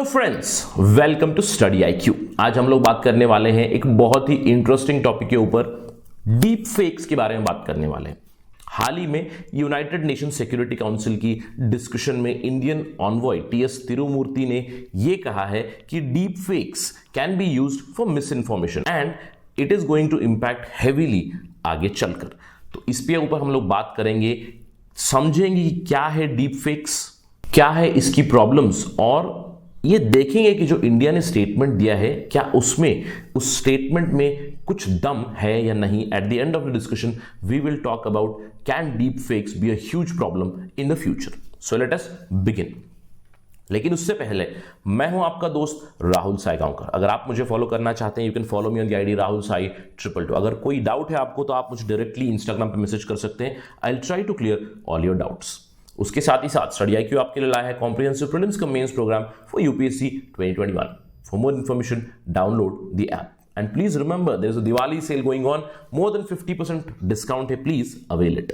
Friends, welcome to study IQ। आज हम लोग बात करने वाले हैं एक बहुत ही इंटरेस्टिंग टॉपिक के ऊपर, डीप फेक्स के बारे में बात करने वाले हैं। हाल ही में यूनाइटेड नेशन सिक्योरिटी काउंसिल की डिस्कशन में इंडियन ऑनवॉय TS तिरुमूर्ति ने यह कहा है कि deep fakes can be used for misinformation and it is going to impact heavily आगे चलकर। तो इस पे ऊपर हम लोग बात करेंगे, समझेंगे कि क्या है डीप फेक्स, क्या है इसकी प्रॉब्लम्स, और ये देखेंगे कि जो इंडिया ने स्टेटमेंट दिया है क्या उसमें उस स्टेटमेंट में कुछ दम है या नहीं। At the end of the discussion we will talk about can deep fakes be a huge problem in the future. So let us begin. लेकिन उससे पहले मैं हूं आपका दोस्त राहुल साई गांवकर। अगर आप मुझे फॉलो करना चाहते हैं, you can follow me on the ID Rahul Sai 222। अगर कोई डाउट है आपको तो आप मुझे डायरेक्टली इंस्टाग्राम पे मैसेज कर सकते हैं। I will try to clear all your doubts. उसके साथ ही साथ स्टडी IQ आपके लिए लाया है comprehensive prelims cum mains program for UPSC 2021। For more information download the app and please remember there is a Diwali sale going on, more than 50% discount है, please avail it.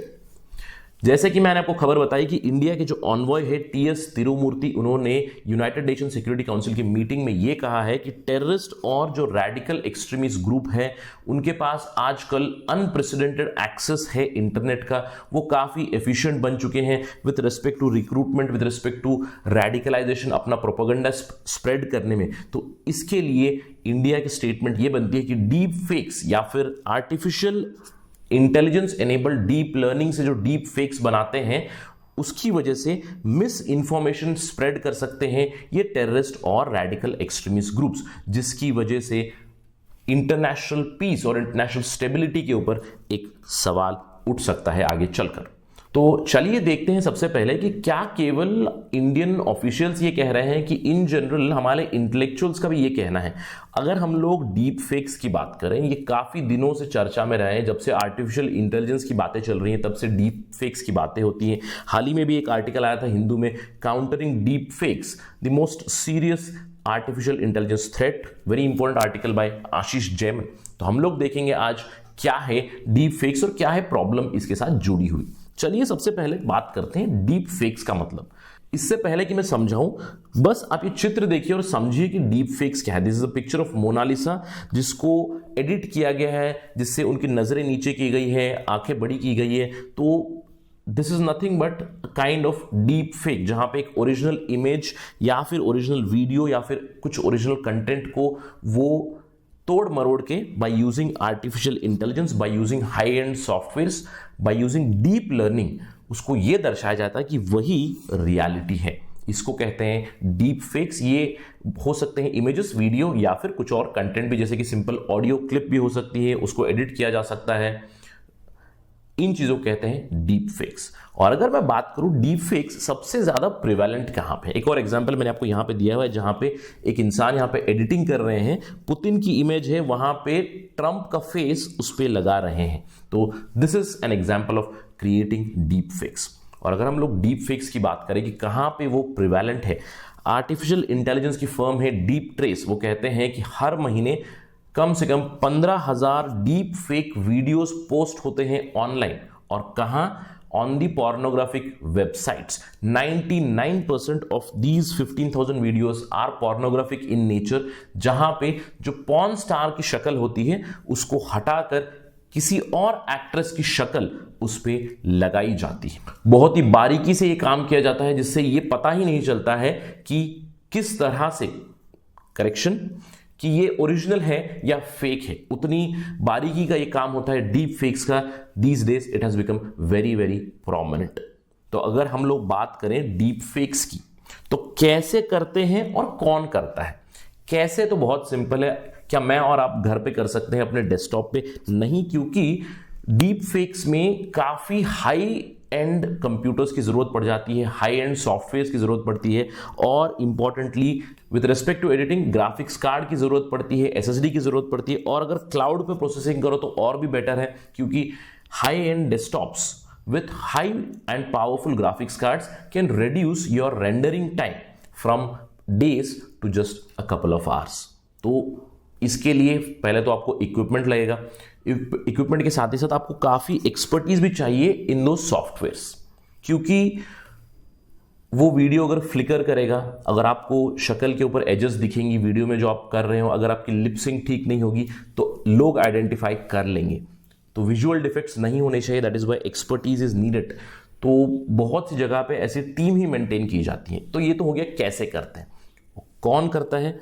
जैसे कि मैंने आपको खबर बताई कि इंडिया के जो ऑनवॉय है TS तिरुमूर्ति, उन्होंने यूनाइटेड नेशन सिक्योरिटी काउंसिल की मीटिंग में यह कहा है कि टेररिस्ट और जो रैडिकल एक्सट्रीमिस्ट ग्रुप है उनके पास आजकल अनप्रेसिडेंटेड एक्सेस है इंटरनेट का। वो काफी एफिशिएंट बन चुके हैं with respect to recruitment, with respect to radicalization, अपना प्रोपेगेंडा स्प्रेड करने में। तो इसके लिए इंडिया की स्टेटमेंट ये बनती है कि डीप फेक्स या फिर artificial intelligence enabled deep learning से जो डीप फेक्स बनाते हैं उसकी वजह से मिस इंफॉर्मेशन स्प्रेड कर सकते हैं ये टेररिस्ट और रैडिकल एक्सट्रीमिस्ट ग्रुप्स, जिसकी वजह से इंटरनेशनल पीस और इंटरनेशनल स्टेबिलिटी के ऊपर एक सवाल उठ सकता है आगे चलकर। तो चलिए देखते हैं सबसे पहले कि क्या केवल इंडियन ऑफिशियल्स ये कह रहे हैं कि इन जनरल हमारे इंटेलेक्चुअल्स का भी ये कहना है। अगर हम लोग डीप फेक्स की बात करें, ये काफी दिनों से चर्चा में रहे हैं, जब से आर्टिफिशियल इंटेलिजेंस की बातें चल रही हैं तब से डीप फेक्स की बातें होती हैं। हाल ही में भी एक आर्टिकल आया था हिंदू में, countering deep fakes the most serious artificial intelligence threat, very important article by Ashish Jaiman. तो हम लोग देखेंगे आज क्या है डीप फेक्स और क्या है प्रॉब्लम इसके साथ जुड़ी हुई। चलिए सबसे पहले बात करते हैं डीप फेक्स का मतलब। इससे पहले कि मैं समझाऊं, बस आप ये चित्र देखिए और समझिए कि डीप फेक्स क्या है। This is a picture of Mona Lisa, जिसको एडिट किया गया है, जिससे उनकी नजरें नीचे की गई है, आंखें बड़ी की गई है। तो this is nothing but kind of deep fake, जहां पे एक ओरिजिनल इमेज या फिर ओरिजिनल वीडियो या फिर कुछ ओरिजिनल कंटेंट को वो तोड़ मरोड़ के by using artificial intelligence, by using high and softwares, by using deep learning, उसको यह दर्शाया जाता है कि वही रियलिटी है। इसको कहते हैं डीप फेक्स। ये हो सकते हैं इमेजेस, वीडियो या फिर कुछ और कंटेंट भी, जैसे कि सिंपल ऑडियो क्लिप भी हो सकती है, उसको एडिट किया जा सकता है। इन चीजों को कहते हैं डीप फेक्स। और अगर मैं बात करूं डीप फेक्स सबसे ज्यादा प्रिवेलेंट कहां पे, एक और एग्जांपल मैंने आपको यहां पे दिया हुआ है, जहां पे एक इंसान यहां पे एडिटिंग कर रहे हैं, पुतिन की इमेज है, वहां पे ट्रंप का फेस उस पे लगा रहे हैं। तो this is an example of creating deep fakes. और अगर हम लोग डीप फेक्स की बात करें कि कहां पे वो प्रिवेलेंट है, आर्टिफिशियल इंटेलिजेंस की फर्म है डीप ट्रेस, वो कहते हैं कि हर महीने कम से कम 15,000 डीप फेक वीडियोस पोस्ट होते हैं ऑनलाइन। और कहां? On the pornographic websites. 99% of these 15,000 videos are pornographic in nature, जहां पे जो पॉर्न स्टार की शक्ल होती है उसको हटाकर किसी और एक्ट्रेस की शक्ल उस पे लगाई जाती है। बहुत ही बारीकी से ये काम किया जाता है, जिससे ये पता ही नहीं चलता है कि किस तरह से करेक्शन कि ये ओरिजिनल है या फेक है। उतनी बारीकी का ये काम होता है डीप फेक्स का। These days it has become very very prominent. तो अगर हम लोग बात करें डीप फेक्स की, तो कैसे करते हैं और कौन करता है? कैसे तो बहुत सिंपल है। क्या मैं और आप घर पे कर सकते हैं अपने डेस्कटॉप पे? नहीं, क्योंकि डीप फेक्स में काफी हाई एंड कंप्यूटर्स की जरूरत पड़ जाती है, हाई एंड सॉफ्टवेयर की जरूरत पड़ती है, और importantly with respect to editing graphics card की जरूरत पड़ती है, SSD की जरूरत पड़ती है। और अगर क्लाउड पे प्रोसेसिंग करो तो और भी बेटर है, क्योंकि high end desktops with high end powerful graphics cards can reduce your rendering time from days to just a couple of hours. तो इसके लिए पहले तो आपको इक्विपमेंट लगेगा। इक्विपमेंट के साथ ही साथ आपको काफी एक्सपर्टीज भी चाहिए इन दो सॉफ्टवेयर्स, क्योंकि वो वीडियो अगर फ्लिकर करेगा, अगर आपको शक्ल के ऊपर एजेस दिखेंगी वीडियो में जो आप कर रहे हो, अगर आपकी लिप सिंक ठीक नहीं होगी तो लोग आइडेंटिफाई कर लेंगे। तो विजुअल डिफेक्ट्स नहीं होने चाहिए, that is why expertise is needed. तो बहुत सी जगह पे ऐसी टीम ही मेंटेन की जाती है। तो ये तो हो गया कैसे करते हैं, कौन करता है,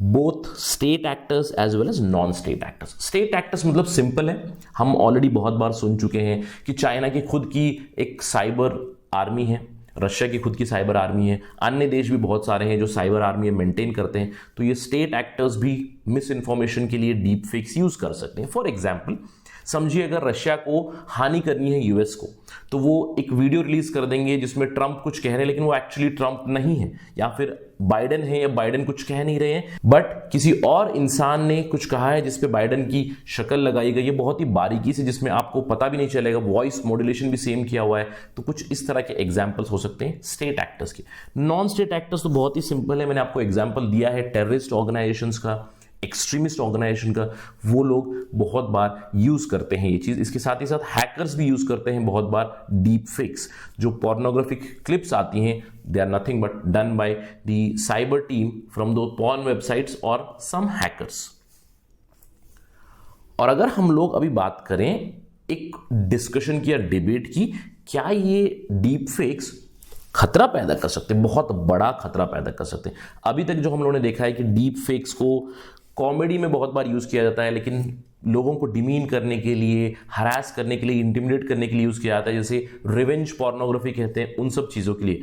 both state actors as well as non state actors. State actors मतलब सिंपल है, हम ऑलरेडी बहुत बार सुन चुके हैं कि चाइना की खुद की एक साइबर आर्मी है, रशिया की खुद की साइबर आर्मी है, अन्य देश भी बहुत सारे हैं जो साइबर आर्मी मेंटेन करते हैं। तो ये स्टेट एक्टर्स भी मिस इन्फॉर्मेशन के लिए डीप फेक्स यूज कर सकते हैं। फॉर एग्जाम्पल समझिए अगर रशिया को हानि करनी है यूएस को, तो वो एक वीडियो रिलीज कर देंगे जिसमें ट्रंप कुछ कह रहे हैं लेकिन वो एक्चुअली ट्रंप नहीं है, या फिर बाइडेन है या बाइडेन कुछ कह नहीं रहे हैं, बट किसी और इंसान ने कुछ कहा है जिसपे बाइडेन की शक्ल लगाई गई है बहुत ही बारीकी से, जिसमें आपको पता भी नहीं चलेगा, वॉइस मॉड्यूलेशन भी सेम किया हुआ है। तो कुछ इस तरह के एग्जाम्पल्स हो सकते हैं स्टेट एक्टर्स के। नॉन स्टेट एक्टर्स तो बहुत ही सिंपल है, मैंने आपको एग्जाम्पल दिया है टेररिस्ट ऑर्गेनाइजेशंस का, एक्सट्रीमिस्ट ऑर्गेनाइजेशन का, वो लोग बहुत बार यूज करते हैं ये चीज। इसके साथ ही साथ हैकर्स भी यूज करते हैं बहुत बार डीप फेक्स। जो पोर्नोग्राफिक क्लिप्स आती हैं, they are nothing but done by the cyber team from दो पोर्न वेबसाइट्स और सम हैकर्स। और अगर हम लोग अभी बात करें एक डिस्कशन की या डिबेट की, क्या ये डीप फेक्स खतरा पैदा कर सकते हैं, बहुत बड़ा खतरा पैदा कर सकते हैं। अभी तक जो हम लोगों ने देखा है कि डीप फेक्स को कॉमेडी में बहुत बार यूज किया जाता है, लेकिन लोगों को डिमीन करने के लिए, हरास करने के लिए, इंटिमिडेट करने के लिए यूज किया जाता है, जैसे रिवेंज पोर्नोग्राफी कहते हैं, उन सब चीजों के लिए।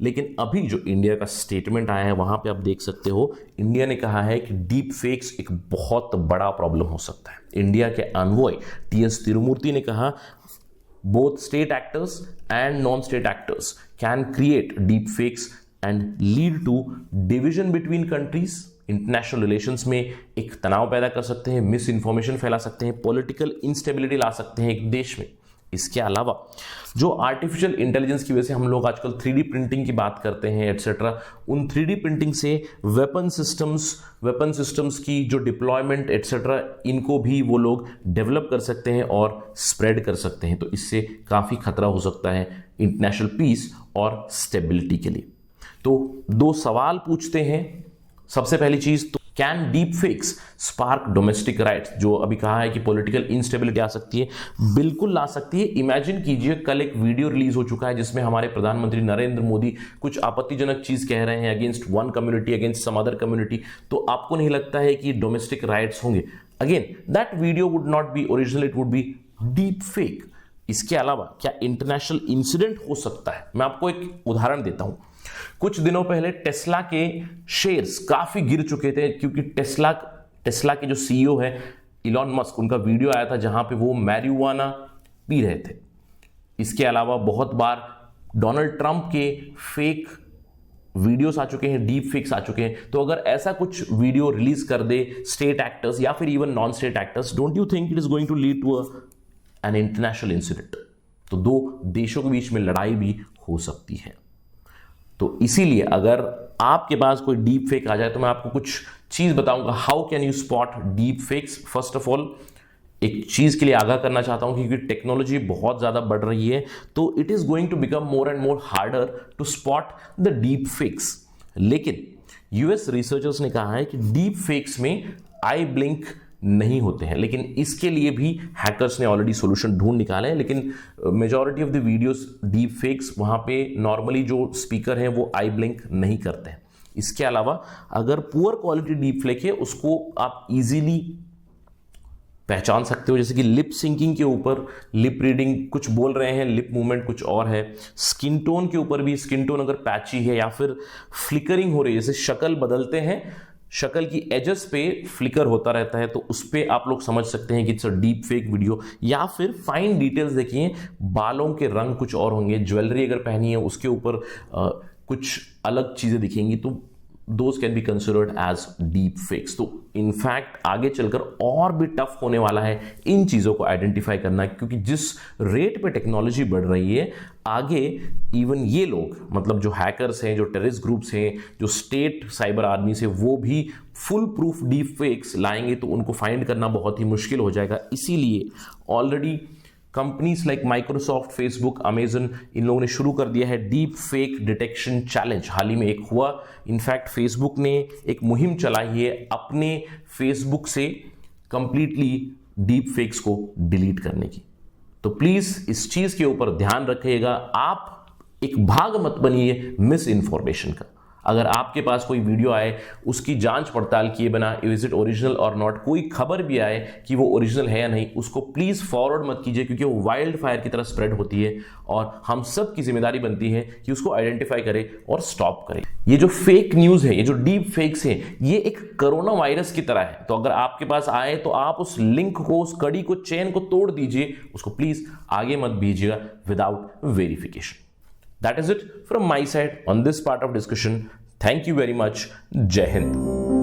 लेकिन अभी जो इंडिया का स्टेटमेंट आया है वहां पे आप देख सकते हो, इंडिया ने कहा है कि डीप फेक्स एक बहुत बड़ा प्रॉब्लम हो सकता है। इंडिया के अनवॉय टीएस तिरुमूर्ति ने कहा both state actors and non-state actors can create deep fakes and lead to division between countries। International relations में एक तनाव पैदा कर सकते हैं, मिस इन्फॉर्मेशन फैला सकते हैं, पॉलिटिकल इंस्टेबिलिटी ला सकते हैं एक देश में। इसके अलावा जो आर्टिफिशियल इंटेलिजेंस की वजह से हम लोग आजकल 3D प्रिंटिंग की बात करते हैं एटसेट्रा, उन 3D प्रिंटिंग से वेपन सिस्टम्स की जो डिप्लॉयमेंट एटसेट्रा, इनको भी वो लोग डेवलप कर सकते हैं और स्प्रेड कर सकते हैं। तो इससे काफ़ी खतरा हो सकता है इंटरनेशनल पीस और स्टेबिलिटी के लिए। तो दो सवाल पूछते हैं। सबसे पहली चीज, तो can deep fakes spark domestic rights? जो अभी कहा है कि पॉलिटिकल इंस्टेबिलिटी आ सकती है, बिल्कुल ला सकती है। इमेजिन कीजिए कल एक वीडियो रिलीज हो चुका है जिसमें हमारे प्रधानमंत्री नरेंद्र मोदी कुछ आपत्तिजनक चीज कह रहे हैं against one community, against some other community, तो आपको नहीं लगता है कि डोमेस्टिक राइट्स होंगे? Again that video would not be original, it would be deep fake. इसके अलावा क्या इंटरनेशनल इंसिडेंट हो सकता है? मैं आपको एक उदाहरण देता हूं। कुछ दिनों पहले टेस्ला के शेयर्स काफी गिर चुके थे, क्योंकि टेस्ला के जो सीईओ है इलॉन मस्क, उनका वीडियो आया था जहां पे वो मैरिजुआना पी रहे थे। इसके अलावा बहुत बार डोनाल्ड ट्रंप के फेक वीडियोस आ चुके हैं, डीप फेक्स आ चुके हैं। तो अगर ऐसा कुछ वीडियो रिलीज कर दे स्टेट एक्टर्स या फिर even non state actors, don't you think it is going to lead to an international incident? तो दो देशों के बीच में लड़ाई भी हो सकती है। तो इसीलिए अगर आपके पास कोई डीप फेक आ जाए तो मैं आपको कुछ चीज बताऊंगा, how can you spot deep fakes. First of all एक चीज के लिए आगाह करना चाहता हूं, क्योंकि टेक्नोलॉजी बहुत ज्यादा बढ़ रही है, तो it is going to become more and more harder to spot the deep fakes. लेकिन यूएस रिसर्चर्स ने कहा है कि डीप फेक्स में आई ब्लिंक नहीं होते हैं, लेकिन इसके लिए भी हैकर्स ने ऑलरेडी सॉल्यूशन ढूंढ निकाले हैं। लेकिन majority of the videos deep fakes, वहां पे नॉर्मली जो स्पीकर हैं वो आई ब्लिंक नहीं करते हैं। इसके अलावा अगर पुअर क्वालिटी डीप फेक है, उसको आप इजीली पहचान सकते हो, जैसे कि लिप सिंकिंग के ऊपर लिप रीडिंग कुछ बोल रहे हैं, लिप मूवमेंट कुछ और है। स्किन टोन के ऊपर भी, स्किन टोन अगर पैची है या फिर फ्लिकरिंग हो रही है, जैसे शक्ल बदलते हैं, शक्ल की एजेस पे फ्लिकर होता रहता है, तो उस पे आप लोग समझ सकते हैं कि it's a deep fake video. या फिर फाइन डिटेल्स देखिए, बालों के रंग कुछ और होंगे, ज्वेलरी अगर पहनी है उसके ऊपर कुछ अलग चीजें दिखेंगी, तो those can be considered as deep fakes. तो इनफैक्ट आगे चलकर और भी टफ होने वाला है इन चीजों को आइडेंटिफाई करना, क्योंकि जिस रेट पे टेक्नोलॉजी बढ़ रही है, आगे इवन ये लोग, मतलब जो हैकर्स हैं, जो टेररिस्ट ग्रुप्स हैं, जो स्टेट साइबर आर्मी से, वो भी फुल प्रूफ डीप फेक्स लाएंगे, तो उनको फाइंड करना बहुत ही मुश्किल हो जाएगा। इसीलिए already companies like Microsoft, Facebook, Amazon, इन लोगों ने शुरू कर दिया है डीप फेक डिटेक्शन चैलेंज। हाल ही में एक हुआ, इनफैक्ट फेसबुक ने एक मुहिम चलाई है अपने फेसबुक से कंप्लीटली डीप फेक्स को डिलीट करने की। तो प्लीज इस चीज के ऊपर ध्यान रखिएगा, आप एक भाग मत बनिए मिस इन्फॉर्मेशन का। अगर आपके पास कोई वीडियो आए, उसकी जांच पड़ताल किए बिना इज इट ओरिजिनल और नॉट, कोई खबर भी आए कि वो ओरिजिनल है या नहीं, उसको प्लीज फॉरवर्ड मत कीजिए, क्योंकि वो वाइल्ड फायर की तरह स्प्रेड होती है और हम सब की जिम्मेदारी बनती है कि उसको आइडेंटिफाई करें और स्टॉप करें। ये जो फेक न्यूज है, ये जो डीप फेक्स है, ये एक कोरोना वायरस की तरह है। तो अगर आपके पास आए तो आप उस लिंक को, उस कड़ी को, चेन को तोड़ दीजिए, उसको प्लीज आगे मत भेजिएगा without verification. That is it from my side on this part of discussion. Thank you very much. Jai Hind.